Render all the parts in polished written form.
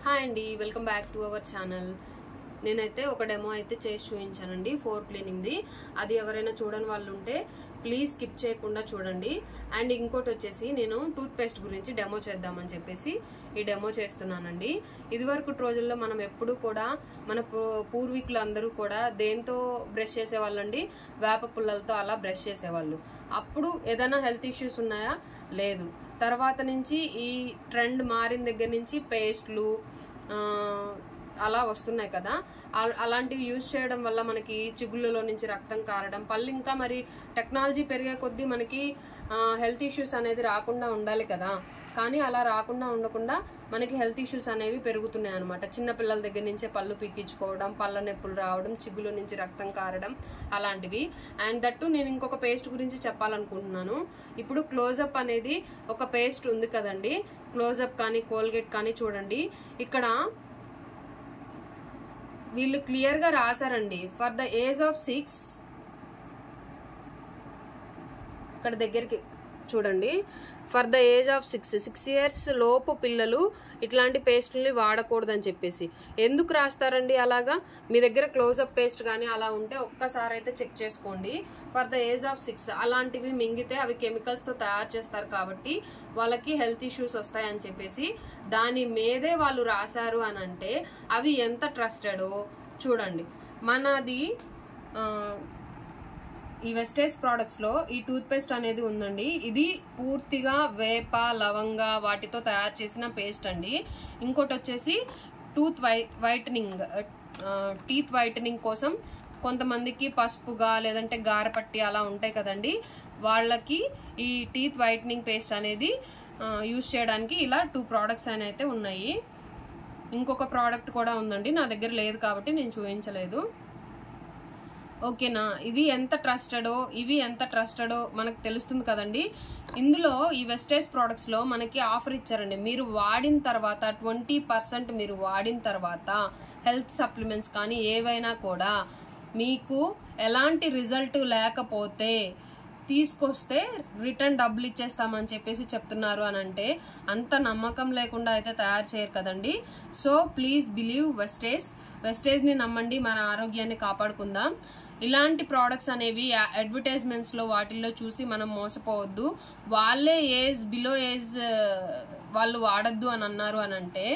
Hi అండి, welcome back to our channel. నేనైతే ఒక డెమో అయితే చేసి చూపించానండి ఫ్లోర్ క్లీనింగ్ది. అది ఎవరైనా చూడని వాళ్ళు ఉంటే ప్లీజ్ స్కిప్ చేయకుండా చూడండి. అండ్ ఇంకోటి వచ్చేసి నేను టూత్ పేస్ట్ గురించి డెమో చేద్దామని చెప్పేసి ఈ డెమో చేస్తున్నానండి. ఇదివరకు రోజుల్లో మనం ఎప్పుడు కూడా మన పూర్వీకులు అందరూ కూడా దేంతో బ్రష్ చేసేవాళ్ళండి, వేప పుల్లలతో అలా బ్రష్ చేసేవాళ్ళు. అప్పుడు ఏదైనా హెల్త్ ఇష్యూస్ ఉన్నాయా? లేదు. తర్వాత నుంచి ఈ ట్రెండ్ మారిన దగ్గర నుంచి పేస్ట్లు అలా వస్తున్నాయి కదా. అలాంటివి యూజ్ చేయడం వల్ల మనకి చిగుళ్ళలో నుంచి రక్తం కారడం, పళ్ళు ఇంకా మరి టెక్నాలజీ పెరిగే కొద్దీ మనకి హెల్త్ ఇష్యూస్ అనేది రాకుండా ఉండాలి కదా. కానీ అలా రాకుండా ఉండకుండా మనకి హెల్త్ ఇష్యూస్ అనేవి పెరుగుతున్నాయి అనమాట. చిన్నపిల్లల దగ్గర నుంచే పళ్ళు పీకించుకోవడం, పళ్ళ నొప్పులు రావడం, చిగుళ్ళ నుంచి రక్తం కారడం అలాంటివి. అండ్ దట్టు నేను ఇంకొక పేస్ట్ గురించి చెప్పాలనుకుంటున్నాను. ఇప్పుడు క్లోజప్ అనేది ఒక పేస్ట్ ఉంది కదండి. క్లోజప్ కానీ కోల్గేట్ కానీ చూడండి, ఇక్కడ వీళ్ళు క్లియర్ గా రాశారండి. ఫర్ ద ఏజ్ ఆఫ్ 6, ఇక్కడ దగ్గరికి చూడండి, for the age of 6 years లోపు పిల్లలు ఇట్లాంటి పేస్ట్ని వాడకూడదని చెప్పేసి. ఎందుకు రాస్తారండి అలాగా? మీ దగ్గర క్లోజప్ పేస్ట్ కానీ అలా ఉంటే ఒక్కసారి అయితే చెక్ చేసుకోండి. ఫర్ ద ఏజ్ ఆఫ్ 6 అలాంటివి మింగితే అవి కెమికల్స్ తో తయారు చేస్తారు కాబట్టి వాళ్ళకి హెల్త్ ఇష్యూస్ వస్తాయని చెప్పేసి దాని మీదే వాళ్ళు రాశారు అని అంటే అవి ఎంత ట్రస్టెడో చూడండి. మనది ఈ వెస్టేజ్ ప్రొడక్ట్స్ లో ఈ టూత్ పేస్ట్ అనేది ఉందండి. ఇది పూర్తిగా వేప, లవంగ వాటితో తయారు చేసిన పేస్ట్ అండి. ఇంకోటి వచ్చేసి టీత్ వైటనింగ్ కోసం కొంతమందికి పసుపుగా లేదంటే గారపట్టి అలా ఉంటాయి కదండి, వాళ్ళకి ఈ టీత్ వైటనింగ్ పేస్ట్ అనేది యూజ్ చేయడానికి ఇలా 2 ప్రోడక్ట్స్ అయితే ఉన్నాయి. ఇంకొక ప్రోడక్ట్ కూడా ఉందండి, నా దగ్గర లేదు కాబట్టి నేను చూపించలేదు. ఓకేనా? ఇది ఎంత ట్రస్టెడో ఇవి ఎంత ట్రస్టెడో మనకు తెలుస్తుంది కదండి. ఇందులో ఈ వెస్టేజ్ ప్రొడక్ట్స్ లో మనకి ఆఫర్ ఇచ్చారండి. మీరు వాడిన తర్వాత 20% మీరు వాడిన తర్వాత హెల్త్ సప్లిమెంట్స్ కానీ ఏవైనా కూడా మీకు ఎలాంటి రిజల్ట్ లేకపోతే తీసుకొస్తే రిటర్న్ డబ్బులు ఇచ్చేస్తామని చెప్పేసి చెప్తున్నారు అని అంటే అంత నమ్మకం లేకుండా అయితే తయారు చేయరు కదండి. సో ప్లీజ్ బిలీవ్ వెస్టేజ్ ని నమ్మండి, మన ఆరోగ్యాన్ని కాపాడుకుందాం. ఇలాంటి ప్రోడక్ట్స్ అనేవి అడ్వర్టైజ్మెంట్స్ లో వాటిల్లో చూసి మనం మోసపోవద్దు. వాళ్ళే బిలో ఏజ్ వాళ్ళు వాడద్దు అని అన్నారు అని అంటే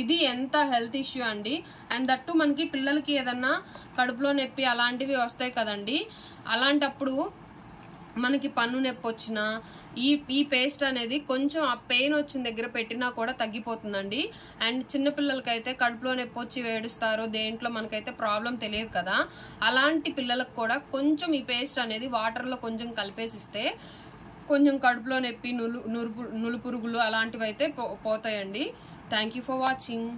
ఇది ఎంత హెల్త్ ఇష్యూ అండి. అండ్ దట్టు మనకి పిల్లలకి ఏదన్నా కడుపులో నొప్పి అలాంటివి వస్తాయి కదండి. అలాంటప్పుడు మనకి పన్ను నొప్పి వచ్చినా ఈ పేస్ట్ అనేది కొంచెం ఆ పెయిన్ వచ్చిన దగ్గర పెట్టినా కూడా తగ్గిపోతుందండి. అండ్ చిన్నపిల్లలకైతే కడుపులో నొప్పి వచ్చి వేడుస్తారు, దేంట్లో మనకైతే ప్రాబ్లం తెలియదు కదా. అలాంటి పిల్లలకు కూడా కొంచెం ఈ పేస్ట్ అనేది వాటర్లో కొంచెం కలిపేసిస్తే కొంచెం కడుపులో నొప్పి, నులుపురుగులు అలాంటివి అయితే పోతాయండి. Thank you for watching.